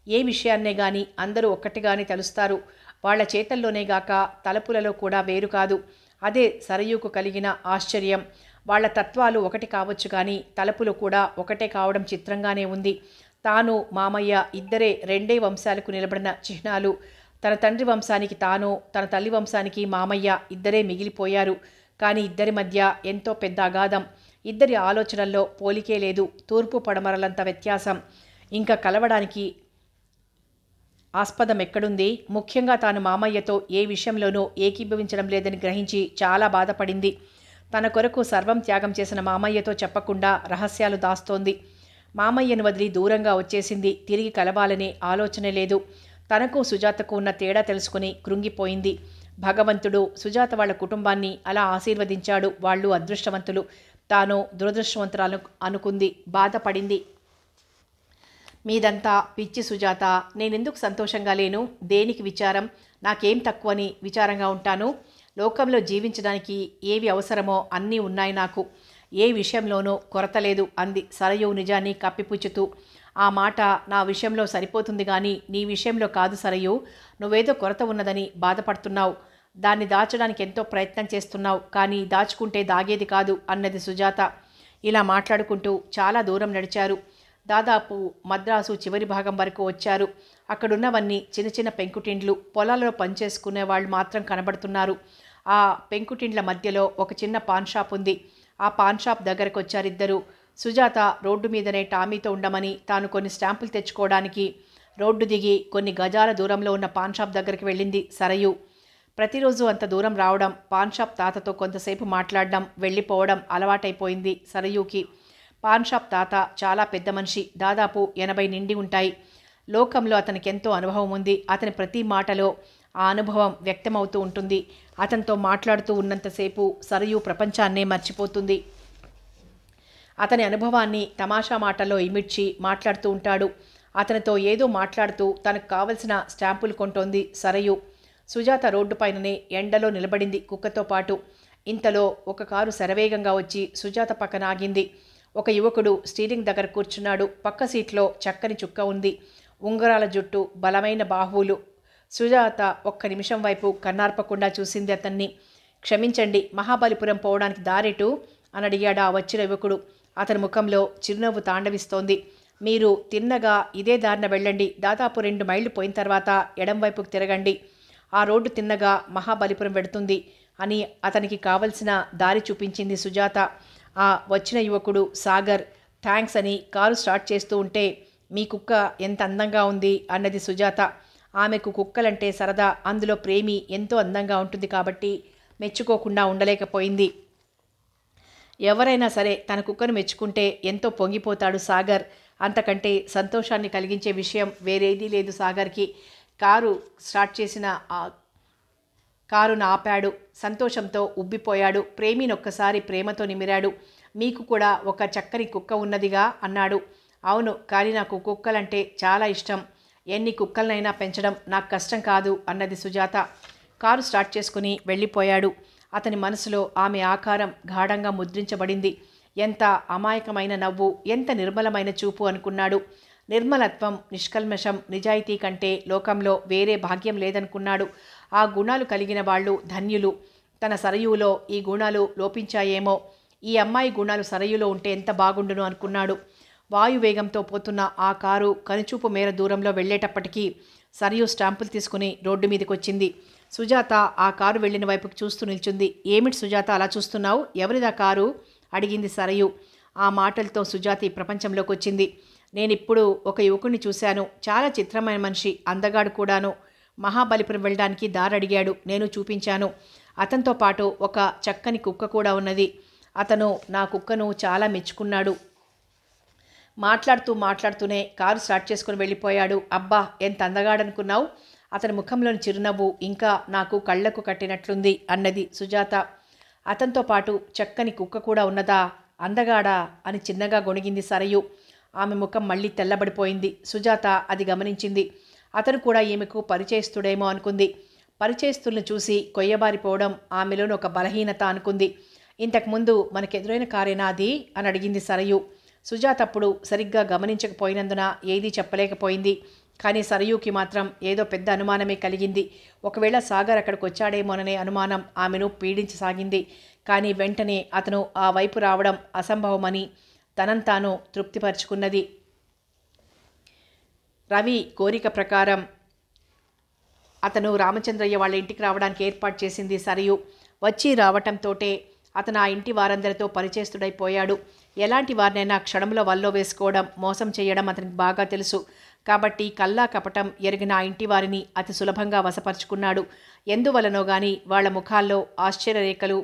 ఏ విషయాన్నే గాని అందరూ ఒక్కటిగానే తలుస్తారు. వాళ్ల చేతల్లోనే గాక తలపులలో కూడా వేరు కాదు. అదే సరయుకు కలిగిన ఆశ్చర్యం. వాళ్ల తత్వాలు ఒకటి కావచ్చు కానీ తలపులు కూడా ఒకటే కావడం చిత్రంగానే ఉంది. తాను, మామయ్య ఇద్దరే రెండే వంశాలకు నిలబడిన చిహ్నాలు. తన తండ్రి వంశానికి తాను, తన తల్లి వంశానికి మామయ్య ఇద్దరే మిగిలిపోయారు. కానీ ఇద్దరి మధ్య ఎంతో పెద్ద అగాధం. ఇద్దరి ఆలోచనల్లో పోలికే లేదు. తూర్పు పడమరలంత వ్యత్యాసం. ఇంకా కలవడానికి ఆస్పదం ఎక్కడుంది? ముఖ్యంగా తాను మామయ్యతో ఏ విషయంలోనూ ఏకీభవించడం లేదని గ్రహించి చాలా బాధపడింది. తన కొరకు సర్వం త్యాగం చేసిన మామయ్యతో చెప్పకుండా రహస్యాలు దాస్తోంది. మామయ్యను వదిలి దూరంగా వచ్చేసింది. తిరిగి కలవాలనే ఆలోచనే లేదు. తనకు సుజాతకు ఉన్న తేడా తెలుసుకుని కృంగిపోయింది. భగవంతుడు సుజాత వాళ్ళ కుటుంబాన్ని అలా ఆశీర్వదించాడు. వాళ్ళు అదృష్టవంతులు. తాను దురదృష్టవంతురాలు అనుకుంది. బాధపడింది. మీదంతా పిచ్చి సుజాత. నేనెందుకు సంతోషంగా లేను? దేనికి విచారం? నాకేం తక్కువని విచారంగా ఉంటాను? లోకంలో జీవించడానికి ఏవి అవసరమో అన్నీ ఉన్నాయి నాకు. ఏ విషయంలోనూ కొరత లేదు అంది సరయు నిజాన్ని కప్పిపుచ్చుతూ. ఆ మాట నా విషయంలో సరిపోతుంది కానీ నీ విషయంలో కాదు సరయు. నువ్వేదో కొరత ఉన్నదని బాధపడుతున్నావు. దాన్ని దాచడానికి ఎంతో ప్రయత్నం చేస్తున్నావు. కానీ దాచుకుంటే దాగేది కాదు అన్నది సుజాత. ఇలా మాట్లాడుకుంటూ చాలా దూరం నడిచారు. దాదాపు మద్రాసు చివరి భాగం వరకు వచ్చారు. అక్కడున్నవన్నీ చిన్న చిన్న పెంకుటిండ్లు. పొలాలలో పనిచేసుకునే వాళ్ళు మాత్రం కనబడుతున్నారు. ఆ పెంకుటిండ్ల మధ్యలో ఒక చిన్న పాన్ షాప్ ఉంది. ఆ పాన్ షాప్ దగ్గరకు వచ్చారిద్దరు. సుజాత రోడ్డు మీదనే టామీతో ఉండమని, తాను కొన్ని స్టాంపులు తెచ్చుకోవడానికి రోడ్డు దిగి కొన్ని గజాల దూరంలో ఉన్న పాన్ షాప్ దగ్గరికి వెళ్ళింది సరయు. ప్రతిరోజు అంత దూరం రావడం, పాన్ షాప్ తాతతో కొంతసేపు మాట్లాడడం, వెళ్ళిపోవడం అలవాటైపోయింది సరయుకి. పాన్ షాప్ తాత చాలా పెద్ద మనిషి, దాదాపు 80 నిండి ఉంటాయి. లోకంలో అతనికి ఎంతో అనుభవం ఉంది. అతని ప్రతి మాటలో ఆ అనుభవం వ్యక్తమవుతూ ఉంటుంది. అతనితో మాట్లాడుతూ ఉన్నంతసేపు సరయు ప్రపంచాన్నే మర్చిపోతుంది. అతని అనుభవాన్ని తమాషా మాటల్లో ఇమిడ్చి మాట్లాడుతూ ఉంటాడు. అతనితో ఏదో మాట్లాడుతూ తనకు కావలసిన స్టాంపులు కొంటోంది సరయు. సుజాత రోడ్డు పైననే ఎండలో నిలబడింది కుక్కతో పాటు. ఇంతలో ఒక కారు శరవేగంగా వచ్చి సుజాత పక్కన ఆగింది. ఒక యువకుడు స్టీరింగ్ దగ్గర కూర్చున్నాడు. పక్క సీట్లో చక్కని చుక్క ఉంది. ఉంగరాల జుట్టు, బలమైన బాహువులు. సుజాత ఒక్క నిమిషం వైపు కన్నార్పకుండా చూసింది అతన్ని. క్షమించండి, మహాబలిపురం పోవడానికి దారెటు అని అడిగాడు ఆ వచ్చిన యువకుడు. అతని ముఖంలో చిరునవ్వు తాండవిస్తోంది. మీరు తిన్నగా ఇదే దారిన వెళ్ళండి. దాదాపు 2 మైళ్ళు పోయిన తర్వాత ఎడం వైపుకు తిరగండి. ఆ రోడ్డు తిన్నగా మహాబలిపురం వెడుతుంది అని అతనికి కావలసిన దారి చూపించింది సుజాత. ఆ వచ్చిన యువకుడు సాగర్ థ్యాంక్స్ అని కారు స్టార్ట్ చేస్తూ ఉంటే, మీ కుక్క ఎంత అందంగా ఉంది అన్నది సుజాత. ఆమెకు కుక్కలంటే సరదా, అందులో ప్రేమి ఎంతో అందంగా ఉంటుంది కాబట్టి మెచ్చుకోకుండా ఉండలేకపోయింది. ఎవరైనా సరే తన కుక్కను మెచ్చుకుంటే ఎంతో పొంగిపోతాడు సాగర్. అంతకంటే సంతోషాన్ని కలిగించే విషయం వేరేదీ లేదు సాగర్కి. కారు స్టార్ట్ చేసిన కారును ఆపాడు. సంతోషంతో ఉబ్బిపోయాడు. ప్రేమిని ఒక్కసారి ప్రేమతో నిమిరాడు. మీకు కూడా ఒక చక్కని కుక్క ఉన్నదిగా అన్నాడు. అవును, కానీ నాకు కుక్కలంటే చాలా ఇష్టం. ఎన్ని కుక్కలనైనా పెంచడం నాకు కష్టం కాదు అన్నది సుజాత. కారు స్టార్ట్ చేసుకుని వెళ్ళిపోయాడు. అతని మనసులో ఆమె ఆకారం గాఢంగా ముద్రించబడింది. ఎంత అమాయకమైన నవ్వు, ఎంత నిర్మలమైన చూపు అనుకున్నాడు. నిర్మలత్వం, నిష్కల్మషం, నిజాయితీ కంటే లోకంలో వేరే భాగ్యం లేదనుకున్నాడు. ఆ గుణాలు కలిగిన వాళ్ళు ధన్యులు. తన సరయులో ఈ గుణాలు లోపించాయేమో. ఈ అమ్మాయి గుణాలు సరయులో ఉంటే ఎంత బాగుండును అనుకున్నాడు. వాయువేగంతో పోతున్న ఆ కారు కనుచూపు మేర దూరంలో వెళ్ళేటప్పటికీ సరయు స్టాంపులు తీసుకుని రోడ్డు మీదకి వచ్చింది. సుజాత ఆ కారు వెళ్ళిన వైపుకి చూస్తూ నిల్చుంది. ఏమిటి సుజాత అలా చూస్తున్నావు? ఎవరిదా కారు అడిగింది సరయు. ఆ మాటలతో సుజాత ఈ ప్రపంచంలోకి వచ్చింది. నేనిప్పుడు ఒక యువకుడిని చూశాను. చాలా చిత్రమైన మనిషి, అందగాడు కూడాను. మహాబలిపురం వెళ్ళడానికి దారి అడిగాడు. నేను చూపించాను. అతనితో పాటు ఒక చక్కని కుక్క కూడా ఉన్నది. అతను నా కుక్కను చాలా మెచ్చుకున్నాడు. మాట్లాడుతూనే కారు స్టార్ట్ చేసుకుని వెళ్ళిపోయాడు. అబ్బా, ఎంత అందగాడనుకున్నావు? అతని ముఖంలోని చిరునవ్వు ఇంకా నాకు కళ్లకు కట్టినట్లుంది అన్నది సుజాత. అతనితో పాటు చక్కని కుక్క కూడా ఉన్నదా? అందగాడా అని చిన్నగా గొణిగింది సరయు. ఆమె ముఖం మళ్ళీ తెల్లబడిపోయింది. సుజాత అది గమనించింది. అతను కూడా ఈమెకు పరిచయస్తుడేమో అనుకుంది. పరిచయస్తులను చూసి కొయ్యబారిపోవడం ఆమెలోని ఒక బలహీనత అనుకుంది. ఇంతకుముందు మనకెదురైన కారేనా అది అని అడిగింది సరయు. సుజాత అప్పుడు సరిగ్గా గమనించకపోయినందున ఏదీ చెప్పలేకపోయింది. కానీ సరయుకి మాత్రం ఏదో పెద్ద అనుమానమే కలిగింది. ఒకవేళ సాగర్ అక్కడికి వచ్చాడేమోననే అనుమానం ఆమెను పీడించసాగింది. కానీ వెంటనే అతను ఆ వైపు రావడం అసంభవమని తనంతాను తృప్తిపరుచుకున్నది. రవి కోరిక ప్రకారం అతను రామచంద్రయ్య వాళ్ళ ఇంటికి రావడానికి ఏర్పాటు చేసింది సరయు. వచ్చి రావటంతోటే అతను ఆ ఇంటి వారందరితో పరిచయస్తుడైపోయాడు. ఎలాంటి వారినైనా క్షణంలో వల్లో వేసుకోవడం, మోసం చేయడం అతనికి బాగా తెలుసు. కాబట్టి కల్లా కపటం ఎరిగిన ఆ ఇంటి వారిని అతి సులభంగా వశపరుచుకున్నాడు. ఎందువలనో గాని వాళ్ల ముఖాల్లో ఆశ్చర్యరేఖలు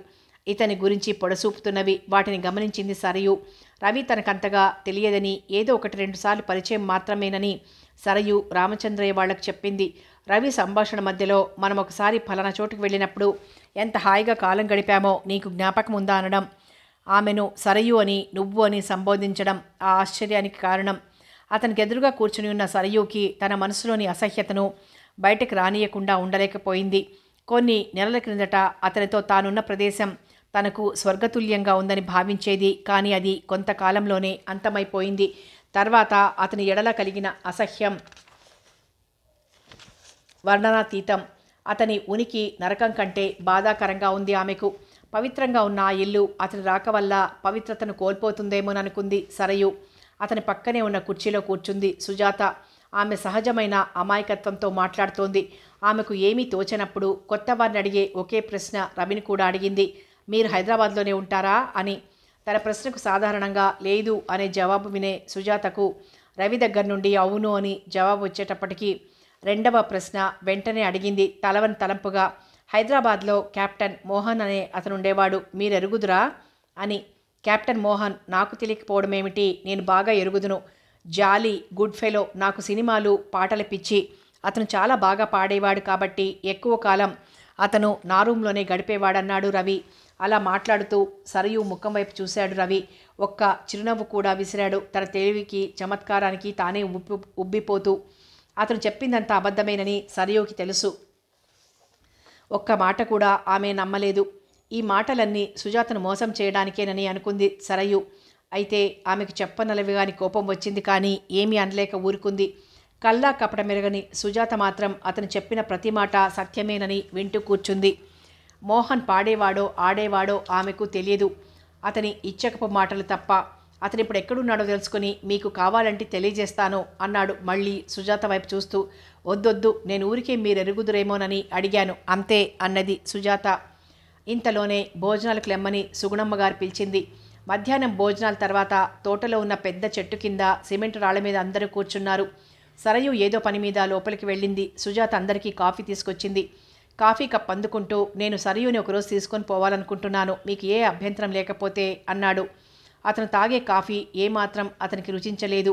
ఇతని గురించి పొడసూపుతున్నవి. వాటిని గమనించింది సరయు. రవి తనకంతగా తెలియదని, ఏదో 1-2 సార్లు పరిచయం మాత్రమేనని సరయు రామచంద్రయ్య వాళ్లకు చెప్పింది. రవి సంభాషణ మధ్యలో, మనం ఒకసారి ఫలానా చోటుకు వెళ్ళినప్పుడు ఎంత హాయిగా కాలం గడిపామో నీకు జ్ఞాపకం ఉందా అనడం, ఆమెను సరయు అని నువ్వు అని సంబోధించడం ఆ ఆశ్చర్యానికి కారణం. అతనికి ఎదురుగా కూర్చుని ఉన్న సరయుకి తన మనసులోని అసహ్యతను బయటకు రానియకుండా ఉండలేకపోయింది. కొన్ని నెలల క్రిందట అతనితో తానున్న ప్రదేశం తనకు స్వర్గతుల్యంగా ఉందని భావించేది. కానీ అది కొంతకాలంలోనే అంతమైపోయింది. తర్వాత అతని ఎడల కలిగిన అసహ్యం వర్ణనాతీతం. అతని ఉనికి నరకం కంటే బాధాకరంగా ఉంది ఆమెకు. పవిత్రంగా ఉన్న ఆ ఇల్లు అతని రాక వల్ల పవిత్రతను కోల్పోతుందేమోననుకుంది సరయు. అతని పక్కనే ఉన్న కుర్చీలో కూర్చుంది సుజాత. ఆమె సహజమైన అమాయకత్వంతో మాట్లాడుతోంది. ఆమెకు ఏమీ తోచనప్పుడు కొత్త వారిని అడిగే ఒకే ప్రశ్న రవిని కూడా అడిగింది. మీరు హైదరాబాద్లోనే ఉంటారా అని. తన ప్రశ్నకు సాధారణంగా లేదు అనే జవాబు వినే సుజాతకు రవి దగ్గర నుండి అవును అని జవాబు వచ్చేటప్పటికీ రెండవ ప్రశ్న వెంటనే అడిగింది తలవని తలంపుగా. హైదరాబాద్లో కెప్టెన్ మోహన్ అనే అతను ఉండేవాడు, మీరెరుగుదురా అని. కెప్టెన్ మోహన్ నాకు తెలియకపోవడమేమిటి, నేను బాగా ఎరుగుదును. జాలీ గుడ్ ఫెలో, నాకు సినిమాలు పాటల పిచ్చి. అతను చాలా బాగా పాడేవాడు కాబట్టి ఎక్కువ కాలం అతను నా రూంలోనే గడిపేవాడన్నాడు రవి. అలా మాట్లాడుతూ సరయు ముఖం వైపు చూశాడు రవి. ఒక్క చిరునవ్వు కూడా విసిరాడు, తన తెలివికి చమత్కారానికి తానే ఉబ్బిపోతూ. అతను చెప్పిందంత అబద్ధమేనని సరయుకి తెలుసు. ఒక్క మాట కూడా ఆమె నమ్మలేదు. ఈ మాటలన్నీ సుజాతను మోసం చేయడానికేనని అనుకుంది సరయు. అయితే ఆమెకు చెప్పనలవిగాని కోపం వచ్చింది, కానీ ఏమీ అనలేక ఊరుకుంది. కల్లా కపటమెరగని సుజాత మాత్రం అతను చెప్పిన ప్రతి మాట సత్యమేనని వింటూ కూర్చుంది. మోహన్ పాడేవాడో ఆడేవాడో ఆమెకు తెలియదు, అతని ఇచ్చకపు మాటలు తప్ప. అతనిప్పుడు ఎక్కడున్నాడో తెలుసుకుని మీకు కావాలంటే తెలియజేస్తాను అన్నాడు మళ్ళీ సుజాత వైపు చూస్తూ. వద్దొద్దు, నేను ఊరికే మీరెరుగుదురేమోనని అడిగాను అంతే అన్నది సుజాత. ఇంతలోనే భోజనాలకు లెమ్మని సుగుణమ్మగారు పిలిచింది. మధ్యాహ్నం భోజనాల తర్వాత తోటలో ఉన్న పెద్ద చెట్టు కింద సిమెంట్ రాళ్ల మీద అందరూ కూర్చున్నారు. సరయు ఏదో పని మీద లోపలికి వెళ్ళింది. సుజాత అందరికీ కాఫీ తీసుకొచ్చింది. కాఫీ కప్ అందుకుంటూ, నేను సరయుని ఒకరోజు తీసుకొని పోవాలనుకుంటున్నాను, మీకు ఏ అభ్యంతరం లేకపోతే అన్నాడు. అతను తాగే కాఫీ ఏమాత్రం అతనికి రుచించలేదు.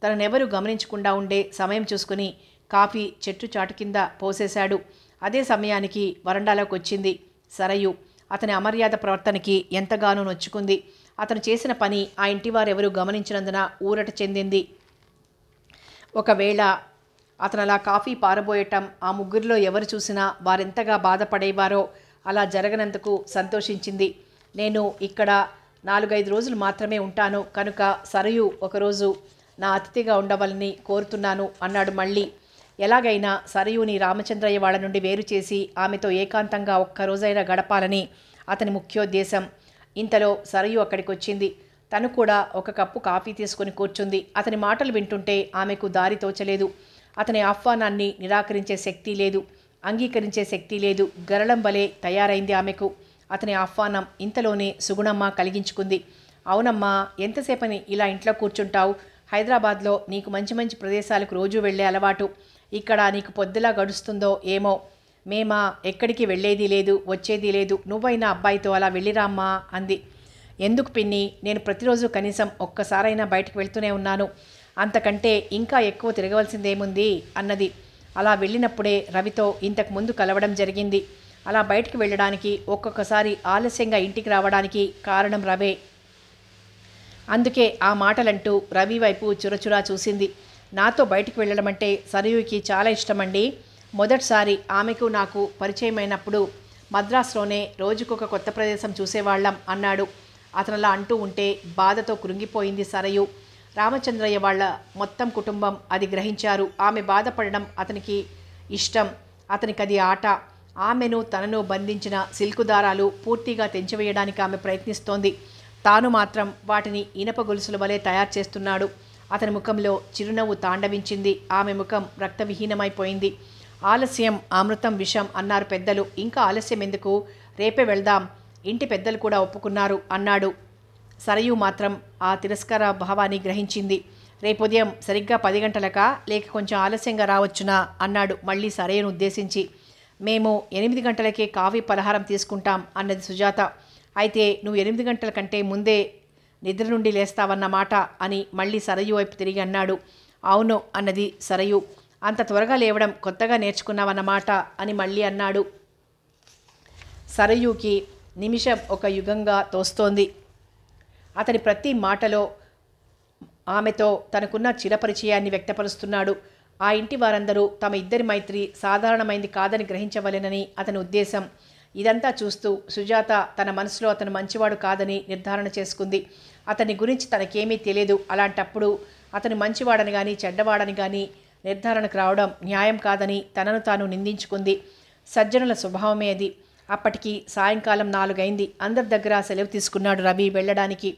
తననెవరూ గమనించకుండా ఉండే సమయం చూసుకుని కాఫీ చెట్టు చాటు కింద పోసేశాడు. అదే సమయానికి వరండాలోకి వచ్చింది సరయు. అతని అమర్యాద ప్రవర్తనకి ఎంతగానో నొచ్చుకుంది. అతను చేసిన పని ఆ ఇంటివారెవరూ గమనించినందున ఊరట చెందింది. ఒకవేళ అతను అలా కాఫీ పారబోయటం ఆ ముగ్గురిలో ఎవరు చూసినా వారెంతగా బాధపడేవారో అలా జరగనందుకు సంతోషించింది. నేను ఇక్కడ 4-5 రోజులు మాత్రమే ఉంటాను కనుక సరయు ఒకరోజు నా అతిథిగా ఉండవాలని కోరుతున్నాను అన్నాడు మళ్ళీ. ఎలాగైనా సరయుని రామచంద్రయ్య వాళ్ళ నుండి వేరు చేసి ఆమెతో ఏకాంతంగా ఒక్కరోజైనా గడపాలని అతని ముఖ్యోద్దేశం. ఇంతలో సరయు అక్కడికి వచ్చింది. తను కూడా ఒక కప్పు కాఫీ తీసుకుని కూర్చుంది. అతని మాటలు వింటుంటే ఆమెకు దారి తోచలేదు. అతని ఆహ్వానాన్ని నిరాకరించే శక్తి లేదు, అంగీకరించే శక్తి లేదు. గరళం వలె తయారైంది ఆమెకు అతని ఆహ్వానం. ఇంతలోనే సుగుణమ్మ కలిగించుకుంది. అవునమ్మా, ఎంతసేపని ఇలా ఇంట్లో కూర్చుంటావు? హైదరాబాద్లో నీకు మంచి మంచి ప్రదేశాలకు రోజు వెళ్ళే అలవాటు. ఇక్కడ నీకు పొద్దులా గడుస్తుందో ఏమో. మేమా ఎక్కడికి వెళ్ళేది లేదు, వచ్చేది లేదు. నువ్వైనా అబ్బాయితో అలా వెళ్ళిరామ్మా అంది. ఎందుకు పిన్ని, నేను ప్రతిరోజు కనీసం ఒక్కసారైనా బయటకు వెళ్తూనే ఉన్నాను. అంతకంటే ఇంకా ఎక్కువ తిరగవలసిందేముంది అన్నది. అలా వెళ్ళినప్పుడే రవితో ఇంతకు ముందు కలవడం జరిగింది. అలా బయటికి వెళ్ళడానికి ఒక్కొక్కసారి ఆలస్యంగా ఇంటికి రావడానికి కారణం రవే. అందుకే ఆ మాటలంటూ రవి వైపు చురచురా చూసింది. నాతో బయటికి వెళ్ళడం అంటే సరయుకి చాలా ఇష్టమండి. మొదటిసారి ఆమెకు నాకు పరిచయమైనప్పుడు మద్రాసులోనే రోజుకొక కొత్త ప్రదేశం చూసేవాళ్ళం అన్నాడు. అతను అలా అంటూ ఉంటే బాధతో కృంగిపోయింది సరయు. రామచంద్రయ్య వాళ్ళ మొత్తం కుటుంబం అది గ్రహించారు. ఆమె బాధపడడం అతనికి ఇష్టం, అతనికి అది ఆట. ఆమెను తనను బంధించిన సిల్కు దారాలు పూర్తిగా తెంచివేయడానికి ఆమె ప్రయత్నిస్తోంది. తాను మాత్రం వాటిని ఇనప గొలుసుల వలె తయారు చేస్తున్నాడు. అతని ముఖంలో చిరునవ్వు తాండవించింది. ఆమె ముఖం రక్తవిహీనమైపోయింది. ఆలస్యం అమృతం విషం అన్నారు పెద్దలు. ఇంకా ఆలస్యం ఎందుకు, రేపే వెళ్దాం, ఇంటి పెద్దలు కూడా ఒప్పుకున్నారు అన్నాడు. సరయు మాత్రం ఆ తిరస్కార భావాన్ని గ్రహించింది. రేపుదయం సరిగ్గా 10 గంటలకా, లేక కొంచెం ఆలస్యంగా రావచ్చునా అన్నాడు మళ్ళీ సరయును ఉద్దేశించి. మేము 8 గంటలకే కాఫీ పలహారం తీసుకుంటాం అన్నది సుజాత. అయితే నువ్వు 8 గంటల కంటే ముందే నిద్ర నుండి లేస్తావన్నమాట అని మళ్ళీ సరయు వైపు తిరిగి అన్నాడు. అవును అన్నది సరయు. అంత త్వరగా లేవడం కొత్తగా నేర్చుకున్నావన్నమాట అని మళ్ళీ అన్నాడు. సరయుకి నిమిషం ఒక యుగంగా తోస్తోంది. అతని ప్రతి మాటలో ఆమెతో తనకున్న చిరపరిచయాన్ని వ్యక్తపరుస్తున్నాడు. ఆ ఇంటి వారందరూ తమ ఇద్దరి మైత్రి సాధారణమైంది కాదని గ్రహించవలెనని అతని ఉద్దేశం. ఇదంతా చూస్తూ సుజాత తన మనసులో అతను మంచివాడు కాదని నిర్ధారణ చేసుకుంది. అతని గురించి తనకేమీ తెలియదు. అలాంటప్పుడు అతను మంచివాడని కానీ చెడ్డవాడని కానీ నిర్ధారణకు రావడం న్యాయం కాదని తనను తాను నిందించుకుంది. సజ్జనుల స్వభావమే అది. అప్పటికి సాయంకాలం 4 అయింది. అందరి దగ్గర సెలవు తీసుకున్నాడు రవి వెళ్ళడానికి.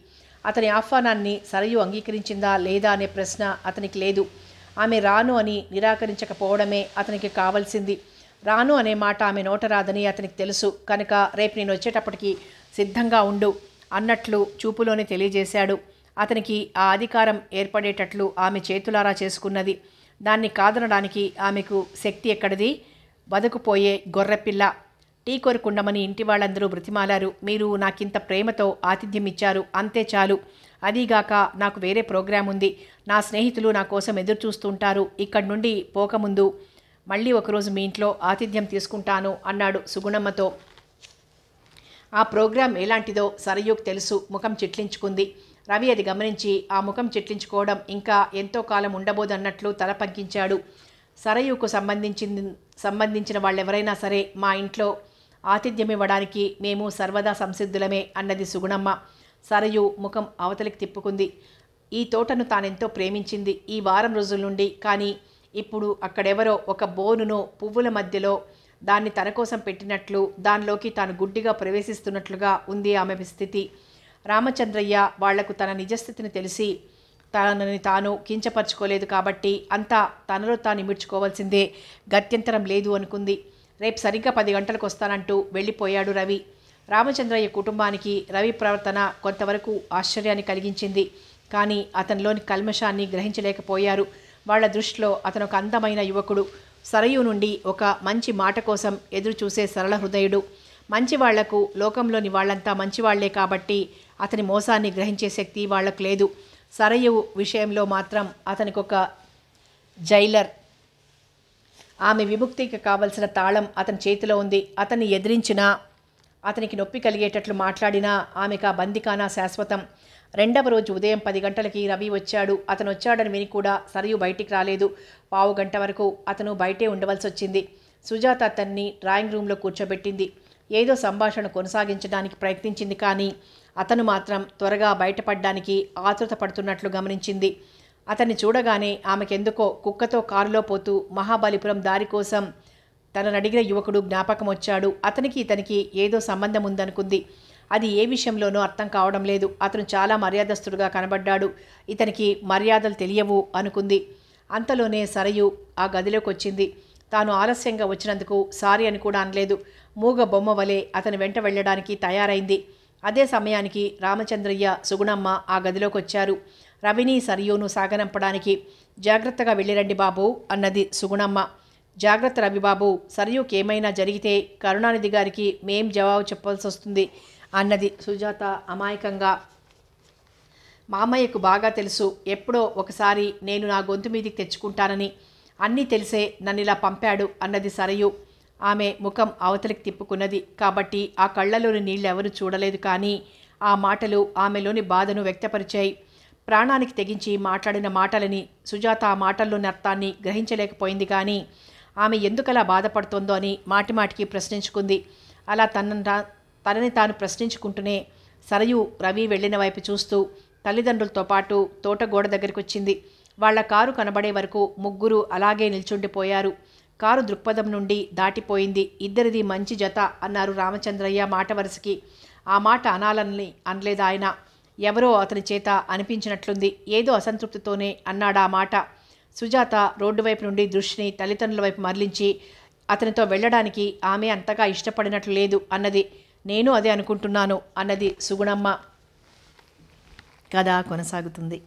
అతని ఆహ్వానాన్ని సరయు అంగీకరించిందా లేదా అనే ప్రశ్న అతనికి లేదు. ఆమె రాను అని నిరాకరించకపోవడమే అతనికి కావలసింది. రాను అనే మాట ఆమె నోట రాదని అతనికి తెలుసు కనుక రేపు నేను వచ్చేటప్పటికి సిద్ధంగా ఉండు అన్నట్లు చూపులోనే తెలియజేశాడు. అతనికి ఆ అధికారం ఏర్పడేటట్లు ఆమె చేతులారా చేసుకున్నది. దాన్ని కాదనడానికి ఆమెకు శక్తి ఎక్కడిది? బతుకుపోయే గొర్రెపిల్ల. టీ కొరుకుండమని ఇంటి వాళ్ళందరూ బ్రతిమాలారు. మీరు నాకింత ప్రేమతో ఆతిథ్యం ఇచ్చారు, అంతే చాలు. అదీగాక నాకు వేరే ప్రోగ్రాం ఉంది. నా స్నేహితులు నా కోసం ఎదురు చూస్తుంటారు. ఇక్కడి నుండి పోకముందు మళ్ళీ ఒకరోజు మీ ఇంట్లో ఆతిథ్యం తీసుకుంటాను అన్నాడు సుగుణమ్మతో. ఆ ప్రోగ్రాం ఎలాంటిదో సరయుకు తెలుసు. ముఖం చిట్లించుకుంది. రవి అది గమనించి ఆ ముఖం చిట్లించుకోవడం ఇంకా ఎంతో కాలం ఉండబోదన్నట్లు తల పంకించాడు. సరయుకు సంబంధించిన వాళ్ళెవరైనా సరే మా ఇంట్లో ఆతిథ్యం ఇవ్వడానికి మేము సర్వదా సంసిద్ధులమే అన్నది సుగుణమ్మ. సరయు ముఖం అవతలికి తిప్పుకుంది. ఈ తోటను తానెంతో ప్రేమించింది ఈ వారం రోజుల నుండి. కానీ ఇప్పుడు అక్కడెవరో ఒక బోనును పువ్వుల మధ్యలో దాన్ని తన కోసం పెట్టినట్లు, దానిలోకి తాను గుడ్డిగా ప్రవేశిస్తున్నట్లుగా ఉంది ఆమె స్థితి. రామచంద్రయ్య వాళ్లకు తన నిజస్థితిని తెలిసి తనని తాను కించపరచుకోలేదు కాబట్టి అంతా తనలో తాను ఇమిడ్చుకోవాల్సిందే, గత్యంతరం లేదు అనుకుంది. రేపు సరిగ్గా 10 గంటలకు వస్తానంటూ వెళ్ళిపోయాడు రవి. రామచంద్రయ్య కుటుంబానికి రవి ప్రవర్తన కొంతవరకు ఆశ్చర్యాన్ని కలిగించింది. కానీ అతనిలోని కల్మషాన్ని గ్రహించలేకపోయారు. వాళ్ల దృష్టిలో అతను ఒక అందమైన యువకుడు, సరయు నుండి ఒక మంచి మాట కోసం ఎదురు చూసే సరళ హృదయుడు. మంచివాళ్లకు లోకంలోని వాళ్ళంతా మంచివాళ్లే కాబట్టి అతని మోసాన్ని గ్రహించే శక్తి వాళ్లకు లేదు. సరయు విషయంలో మాత్రం అతనికొక జైలర్. ఆమె విముక్తికి కావలసిన తాళం అతని చేతిలో ఉంది. అతన్ని ఎదిరించినా, అతనికి నొప్పి కలిగేటట్లు మాట్లాడినా ఆమెకు ఆ బందికానా శాశ్వతం. రెండవ రోజు ఉదయం 10 గంటలకి రవి వచ్చాడు. అతను వచ్చాడని విని కూడా సరయు బయటికి రాలేదు. 15 గంట వరకు అతను బయటే ఉండవలసి వచ్చింది. సుజాత అతన్ని డ్రాయింగ్ రూమ్లో కూర్చోబెట్టింది. ఏదో సంభాషణ కొనసాగించడానికి ప్రయత్నించింది. కానీ అతను మాత్రం త్వరగా బయటపడడానికి ఆతృత పడుతున్నట్లు గమనించింది. అతన్ని చూడగానే ఆమెకెందుకో కుక్కతో కారులో పోతూ మహాబలిపురం దారి కోసం తనను అడిగిన యువకుడు జ్ఞాపకం వచ్చాడు. అతనికి ఇతనికి ఏదో సంబంధం ఉందనుకుంది. అది ఏ విషయంలోనూ అర్థం కావడం లేదు. అతను చాలా మర్యాదస్తుడుగా కనబడ్డాడు. ఇతనికి మర్యాదలు తెలియవు అనుకుంది. అంతలోనే సరయు ఆ గదిలోకి వచ్చింది. తాను ఆలస్యంగా వచ్చినందుకు సారీ అని కూడా అనలేదు. మూగ బొమ్మ వలె అతని వెంట వెళ్ళడానికి తయారైంది. అదే సమయానికి రామచంద్రయ్య, సుగుణమ్మ ఆ గదిలోకి వచ్చారు. రవిని సరయును సాగనంపడానికి. జాగ్రత్తగా వెళ్ళిరండి బాబు అన్నది సుగుణమ్మ. జాగ్రత్త రవిబాబు, సరయుకి ఏమైనా జరిగితే కరుణానిధి గారికి మేం జవాబు చెప్పాల్సి వస్తుంది అన్నది సుజాత అమాయకంగా. మామయ్యకు బాగా తెలుసు, ఎప్పుడో ఒకసారి నేను నా గొంతు మీదికి తెచ్చుకుంటానని. అన్నీ తెలిసే నన్నిలా పంపాడు అన్నది సరయు. ఆమె ముఖం అవతలికి తిప్పుకున్నది కాబట్టి ఆ కళ్ళలోని నీళ్ళెవరూ చూడలేదు. కానీ ఆ మాటలు ఆమెలోని బాధను వ్యక్తపరిచాయి. ప్రాణానికి తెగించి మాట్లాడిన మాటలని సుజాత ఆ మాటల్లోని అర్థాన్ని గ్రహించలేకపోయింది. కానీ ఆమె ఎందుకలా బాధపడుతోందో అని మాటిమాటికి ప్రశ్నించుకుంది. అలా తనని తాను ప్రశ్నించుకుంటూనే సరయు రవి వెళ్ళిన వైపు చూస్తూ తల్లిదండ్రులతో పాటు తోట గోడ దగ్గరికి వచ్చింది. వాళ్ల కారు కనబడే వరకు ముగ్గురు అలాగే నిల్చుండిపోయారు. కారు దృక్పథం నుండి దాటిపోయింది. ఇద్దరిది మంచి జత అన్నారు రామచంద్రయ్య మాట వరుసకి. ఆ మాట అనాలని అనలేదు ఆయన. ఎవరో అతని చేత అనిపించినట్లుంది. ఏదో అసంతృప్తితోనే అన్నాడా మాట. సుజాత రోడ్డు వైపు నుండి దృష్టిని తల్లిదండ్రుల వైపు మరలించి అతనితో వెళ్ళడానికి ఆమె అంతగా ఇష్టపడినట్లు లేదు అన్నది. నేను అదే అనుకుంటున్నాను అన్నది సుగుణమ్మ. కథ కొనసాగుతుంది.